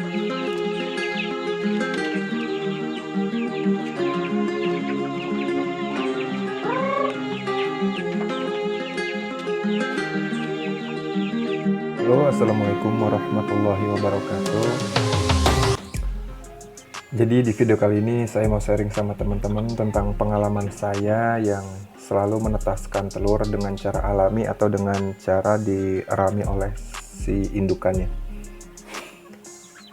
Halo, assalamualaikum warahmatullahi wabarakatuh. Jadi di video kali ini saya mau sharing sama teman-teman tentang pengalaman saya yang selalu menetaskan telur dengan cara alami atau dengan cara dirami oleh si indukannya.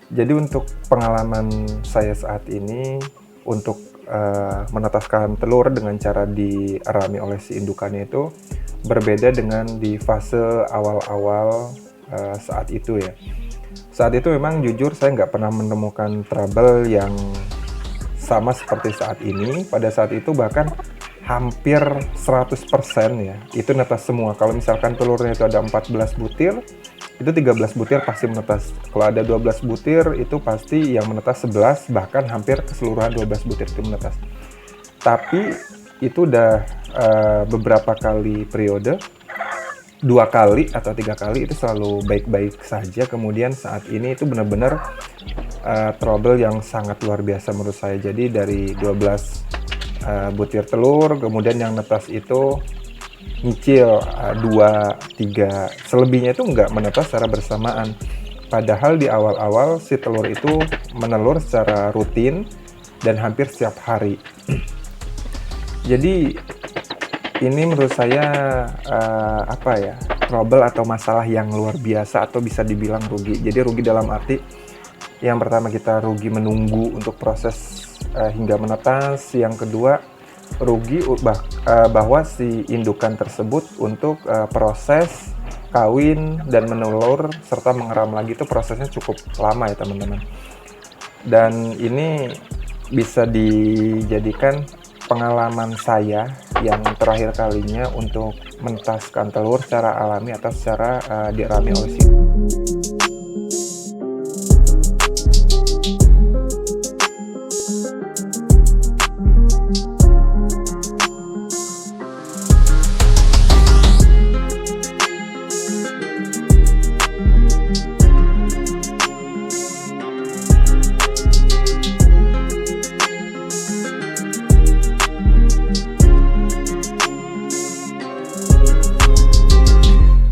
Jadi untuk pengalaman saya saat ini untuk menetaskan telur dengan cara dirami oleh si indukannya itu berbeda dengan di fase awal-awal saat itu ya. Saat itu memang jujur saya nggak pernah menemukan trouble yang sama seperti saat ini. Pada saat itu bahkan hampir 100% ya, itu netas semua. Kalau misalkan telurnya itu ada 14 butir, itu 13 butir pasti menetas. Kalau ada 12 butir, itu pasti yang menetas 11, bahkan hampir keseluruhan 12 butir itu menetas. Tapi itu udah beberapa kali periode, 2 kali atau 3 kali itu selalu baik-baik saja. Kemudian saat ini itu benar-benar trouble yang sangat luar biasa menurut saya. Jadi dari 12 butir telur, kemudian yang netas itu nyicil 2, 3, selebihnya itu nggak menetas secara bersamaan. Padahal di awal-awal si telur itu menelur secara rutin dan hampir setiap hari. Jadi ini menurut saya trouble atau masalah yang luar biasa atau bisa dibilang rugi. Jadi rugi dalam arti yang pertama kita rugi menunggu untuk proses hingga menetas. Yang kedua rugi bahwa si indukan tersebut untuk proses kawin dan menelur serta mengeram lagi itu prosesnya cukup lama ya teman-teman. Dan ini bisa dijadikan pengalaman saya yang terakhir kalinya untuk menetaskan telur secara alami atau secara dirami oleh si.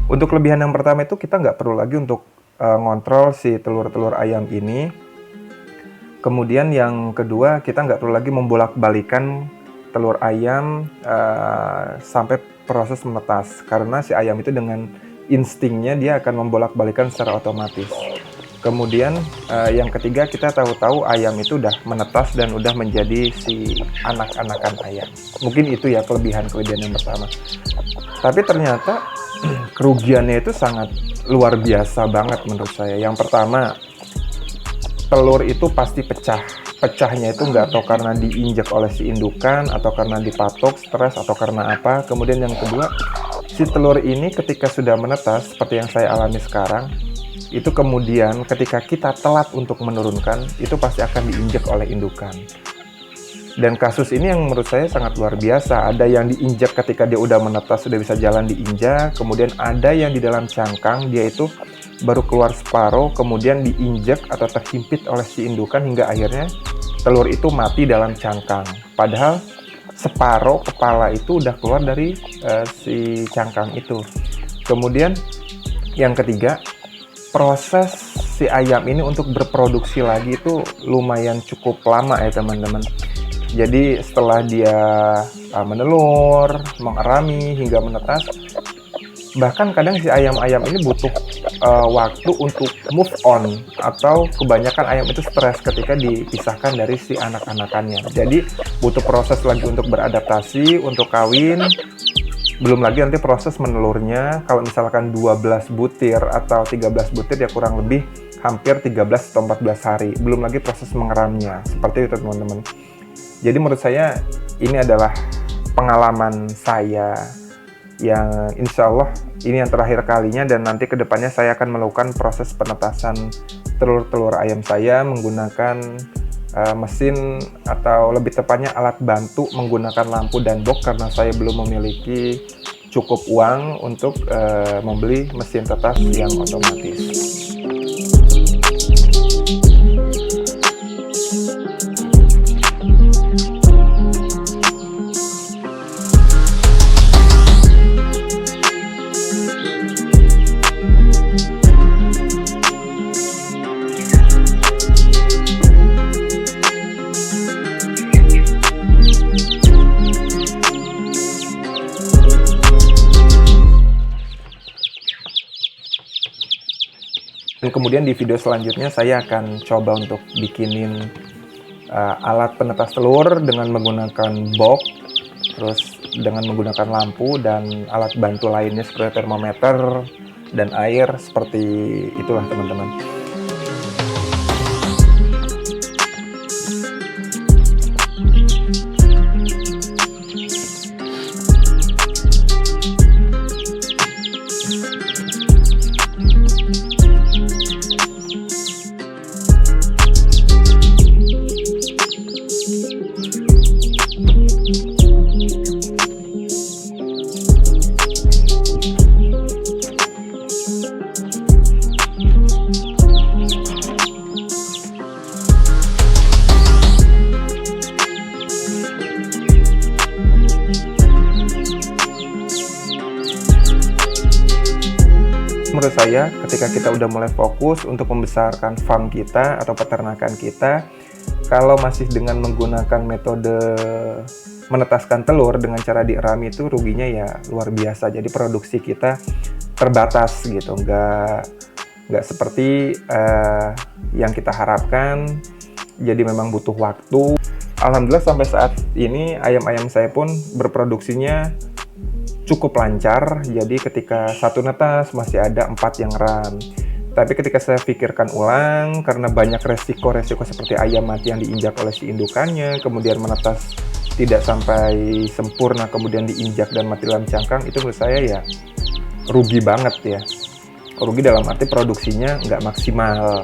Untuk kelebihan yang pertama itu kita nggak perlu lagi untuk ngontrol si telur-telur ayam ini. Kemudian yang kedua kita nggak perlu lagi membolak-balikan telur ayam sampai proses menetas. Karena si ayam itu dengan instingnya dia akan membolak-balikan secara otomatis. Kemudian yang ketiga kita tahu-tahu ayam itu udah menetas dan udah menjadi si anak-anakan ayam. Mungkin itu ya kelebihan yang pertama. Tapi ternyata kerugiannya itu sangat luar biasa banget menurut saya. Yang pertama, telur itu pasti pecah. Pecahnya itu nggak tahu karena diinjak oleh si indukan, atau karena dipatok, stres, atau karena apa. Kemudian yang kedua, si telur ini ketika sudah menetas, seperti yang saya alami sekarang, itu kemudian ketika kita telat untuk menurunkan, itu pasti akan diinjak oleh indukan. Dan kasus ini yang menurut saya sangat luar biasa. Ada yang diinjak ketika dia udah menetas, sudah bisa jalan diinjak. Kemudian ada yang di dalam cangkang, dia itu baru keluar separuh, kemudian diinjak atau terhimpit oleh si indukan hingga akhirnya telur itu mati dalam cangkang. Padahal separuh kepala itu udah keluar dari si cangkang itu. Kemudian yang ketiga, proses si ayam ini untuk berproduksi lagi itu lumayan cukup lama ya teman-teman. Jadi setelah dia menelur, mengerami hingga menetas, bahkan kadang si ayam-ayam ini butuh waktu untuk move on, atau kebanyakan ayam itu stres ketika dipisahkan dari si anak-anakannya. Jadi butuh proses lagi untuk beradaptasi, untuk kawin. Belum lagi nanti proses menelurnya. Kalau misalkan 12 butir atau 13 butir ya kurang lebih hampir 13 atau 14 hari. Belum lagi proses mengeramnya. Seperti itu teman-teman. Jadi menurut saya ini adalah pengalaman saya yang insya Allah ini yang terakhir kalinya, dan nanti kedepannya saya akan melakukan proses penetasan telur-telur ayam saya menggunakan mesin, atau lebih tepatnya alat bantu menggunakan lampu dan box, karena saya belum memiliki cukup uang untuk membeli mesin tetas yang otomatis. kemudian di video selanjutnya saya akan coba untuk bikinin alat penetas telur dengan menggunakan box, terus dengan menggunakan lampu dan alat bantu lainnya seperti termometer dan air, seperti itulah teman-teman. Menurut saya, ketika kita udah mulai fokus untuk membesarkan farm kita atau peternakan kita, kalau masih dengan menggunakan metode menetaskan telur dengan cara dierami, itu ruginya ya luar biasa. Jadi produksi kita terbatas gitu, nggak seperti yang kita harapkan. Jadi memang butuh waktu. Alhamdulillah sampai saat ini ayam-ayam saya pun berproduksinya cukup lancar. Jadi ketika satu netas masih ada 4 yang ram. Tapi ketika saya pikirkan ulang, karena banyak resiko-resiko seperti ayam mati yang diinjak oleh si indukannya, kemudian menetas tidak sampai sempurna, kemudian diinjak dan mati dalam cangkang, itu menurut saya ya rugi banget ya. Rugi dalam arti produksinya nggak maksimal.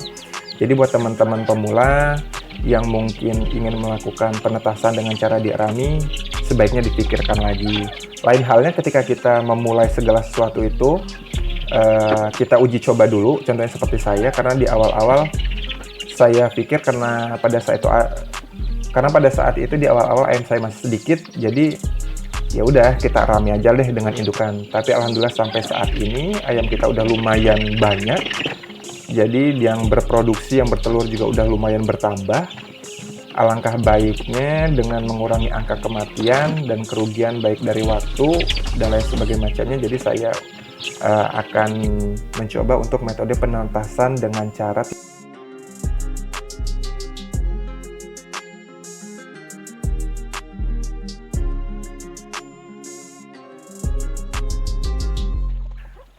Jadi buat teman-teman pemula yang mungkin ingin melakukan penetasan dengan cara dierami, sebaiknya dipikirkan lagi. Lain halnya ketika kita memulai segala sesuatu itu, kita uji coba dulu, contohnya seperti saya, karena di awal-awal saya pikir karena pada saat itu di awal-awal ayam saya masih sedikit, jadi ya udah kita rame aja deh dengan indukan. Tapi alhamdulillah sampai saat ini ayam kita udah lumayan banyak, jadi yang berproduksi, yang bertelur juga udah lumayan bertambah. Alangkah baiknya dengan mengurangi angka kematian dan kerugian baik dari waktu dan lain sebagainya macamnya. Jadi saya akan mencoba untuk metode penetasan dengan cara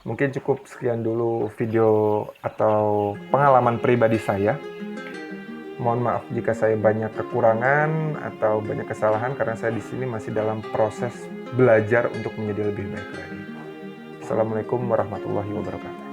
mungkin cukup sekian dulu video atau pengalaman pribadi saya. Mohon maaf jika saya banyak kekurangan atau banyak kesalahan, karena saya di sini masih dalam proses belajar untuk menjadi lebih baik lagi. Assalamualaikum warahmatullahi wabarakatuh.